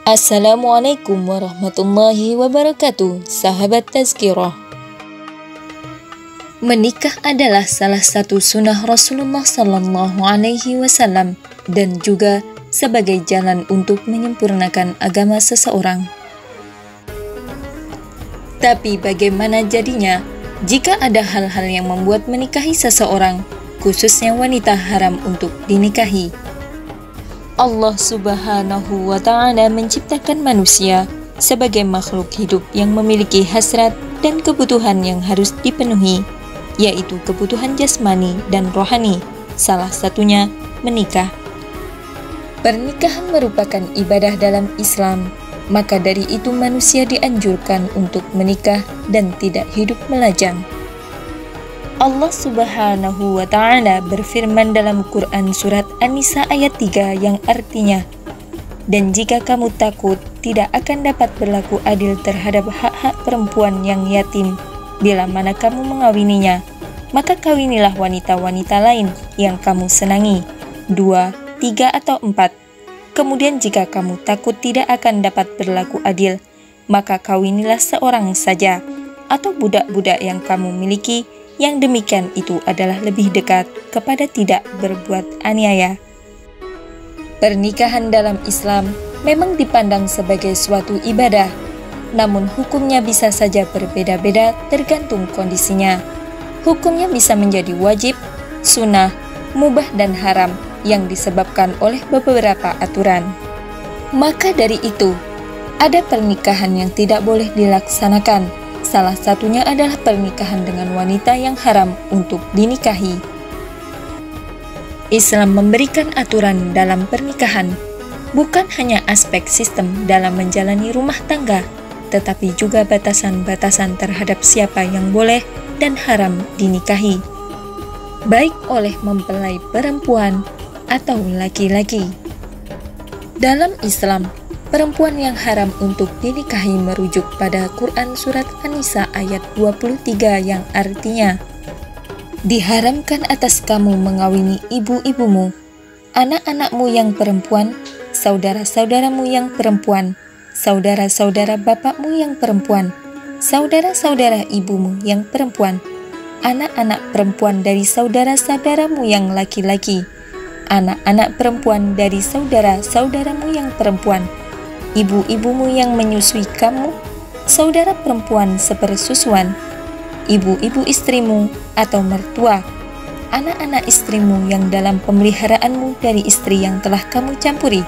Assalamualaikum warahmatullahi wabarakatuh, sahabat Tazkirah. Menikah adalah salah satu sunnah Rasulullah Sallallahu Alaihi Wasallam dan juga sebagai jalan untuk menyempurnakan agama seseorang. Tapi bagaimana jadinya jika ada hal-hal yang membuat menikahi seseorang, khususnya wanita, haram untuk dinikahi? Allah Subhanahu wa Ta'ala menciptakan manusia sebagai makhluk hidup yang memiliki hasrat dan kebutuhan yang harus dipenuhi, yaitu kebutuhan jasmani dan rohani, salah satunya menikah. Pernikahan merupakan ibadah dalam Islam, maka dari itu manusia dianjurkan untuk menikah dan tidak hidup melajang. Allah Subhanahu wa Ta'ala berfirman dalam Quran surat An-Nisa ayat 3 yang artinya, "Dan jika kamu takut tidak akan dapat berlaku adil terhadap hak-hak perempuan yang yatim, bila mana kamu mengawininya, maka kawinilah wanita-wanita lain yang kamu senangi, 2, 3 atau 4. Kemudian jika kamu takut tidak akan dapat berlaku adil, maka kawinilah seorang saja, atau budak-budak yang kamu miliki, yang demikian itu adalah lebih dekat kepada tidak berbuat aniaya." Pernikahan dalam Islam memang dipandang sebagai suatu ibadah, namun hukumnya bisa saja berbeda-beda tergantung kondisinya. Hukumnya bisa menjadi wajib, sunnah, mubah dan haram yang disebabkan oleh beberapa aturan. Maka dari itu, ada pernikahan yang tidak boleh dilaksanakan. Salah satunya adalah pernikahan dengan wanita yang haram untuk dinikahi. Islam memberikan aturan dalam pernikahan, bukan hanya aspek sistem dalam menjalani rumah tangga, tetapi juga batasan-batasan terhadap siapa yang boleh dan haram dinikahi, baik oleh mempelai perempuan atau laki-laki. Dalam Islam, perempuan yang haram untuk dinikahi merujuk pada Quran surat An-Nisa ayat 23 yang artinya, "Diharamkan atas kamu mengawini ibu-ibumu, anak-anakmu yang perempuan, saudara-saudaramu yang perempuan, saudara-saudara bapakmu yang perempuan, saudara-saudara ibumu yang perempuan, anak-anak perempuan dari saudara-saudaramu yang laki-laki, anak-anak perempuan dari saudara-saudaramu yang perempuan, ibu-ibumu yang menyusui kamu, saudara perempuan sepersusuan, ibu-ibu istrimu atau mertua, anak-anak istrimu yang dalam pemeliharaanmu dari istri yang telah kamu campuri.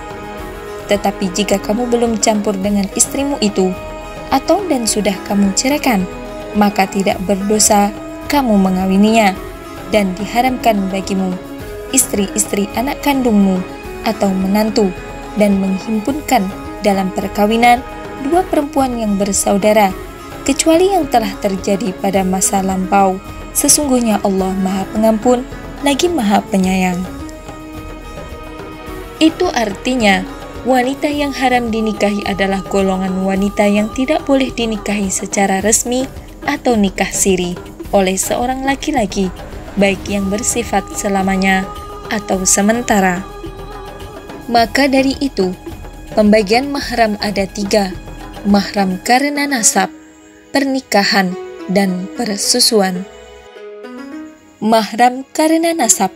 Tetapi jika kamu belum campur dengan istrimu itu, atau dan sudah kamu ceraikan, maka tidak berdosa kamu mengawininya, dan diharamkan bagimu istri-istri anak kandungmu atau menantu, dan menghimpunkan dalam perkawinan dua perempuan yang bersaudara, kecuali yang telah terjadi pada masa lampau. Sesungguhnya Allah Maha Pengampun lagi Maha Penyayang." Itu artinya, wanita yang haram dinikahi adalah golongan wanita yang tidak boleh dinikahi secara resmi atau nikah siri oleh seorang laki-laki, baik yang bersifat selamanya atau sementara. Maka dari itu, pembagian mahram ada 3, mahram karena nasab, pernikahan, dan persusuan. Mahram karena nasab.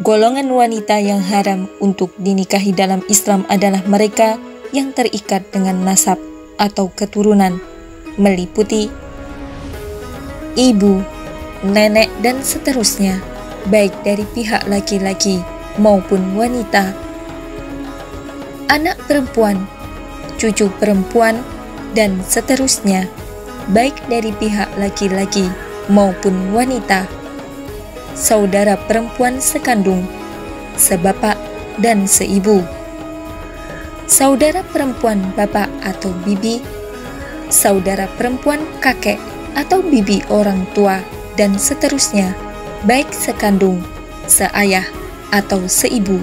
Golongan wanita yang haram untuk dinikahi dalam Islam adalah mereka yang terikat dengan nasab atau keturunan, meliputi ibu, nenek, dan seterusnya, baik dari pihak laki-laki maupun wanita, anak perempuan, cucu perempuan, dan seterusnya, baik dari pihak laki-laki maupun wanita, saudara perempuan sekandung, sebapak dan seibu, saudara perempuan bapak atau bibi, saudara perempuan kakek atau bibi orang tua, dan seterusnya, baik sekandung, seayah, atau seibu,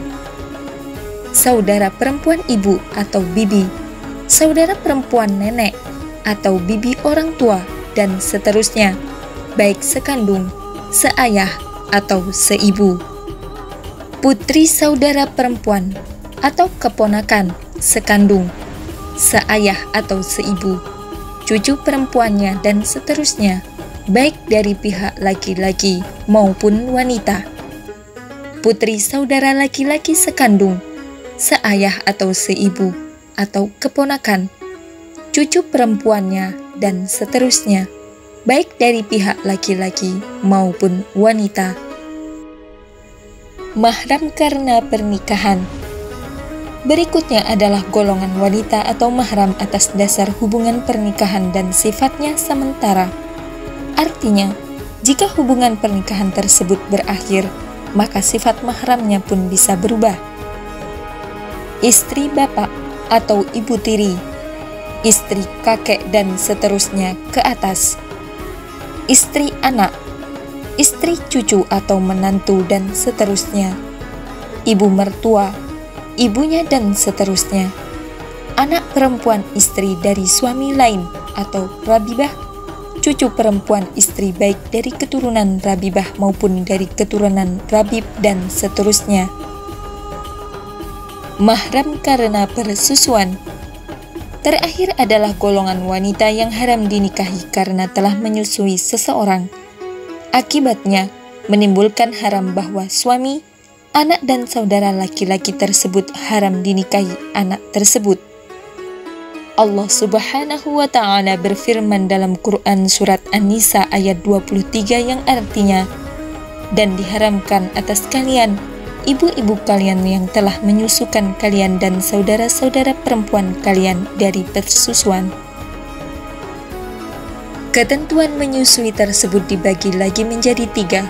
saudara perempuan ibu atau bibi, saudara perempuan nenek atau bibi orang tua, dan seterusnya, baik sekandung, seayah, atau seibu, putri saudara perempuan atau keponakan, sekandung, seayah atau seibu, cucu perempuannya, dan seterusnya, baik dari pihak laki-laki maupun wanita. Putri saudara laki-laki sekandung, seayah atau seibu, atau keponakan, cucu perempuannya, dan seterusnya, baik dari pihak laki-laki maupun wanita. Mahram karena pernikahan. Berikutnya adalah golongan wanita atau mahram atas dasar hubungan pernikahan dan sifatnya sementara. Artinya, jika hubungan pernikahan tersebut berakhir, maka sifat mahramnya pun bisa berubah. Istri bapak atau ibu tiri, istri kakek dan seterusnya ke atas, istri anak, istri cucu atau menantu dan seterusnya, ibu mertua, ibunya dan seterusnya, anak perempuan istri dari suami lain atau rabibah, cucu perempuan istri baik dari keturunan rabibah maupun dari keturunan rabib dan seterusnya. Mahram karena persusuan. Terakhir adalah golongan wanita yang haram dinikahi karena telah menyusui seseorang. Akibatnya, menimbulkan haram bahwa suami, anak dan saudara laki-laki tersebut haram dinikahi anak tersebut. Allah Subhanahu wa Ta'ala berfirman dalam Quran Surat An-Nisa ayat 23 yang artinya, "Dan diharamkan atas kalian, ibu-ibu kalian yang telah menyusukan kalian dan saudara-saudara perempuan kalian dari persusuan." Ketentuan menyusui tersebut dibagi lagi menjadi 3,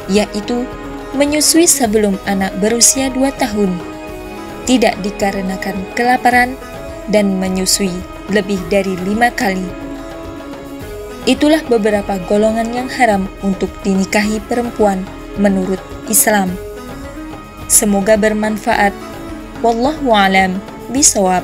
yaitu menyusui sebelum anak berusia 2 tahun, tidak dikarenakan kelaparan, dan menyusui lebih dari 5 kali. Itulah beberapa golongan yang haram untuk dinikahi perempuan menurut Islam. Semoga bermanfaat. Wallahu a'lam bishawab.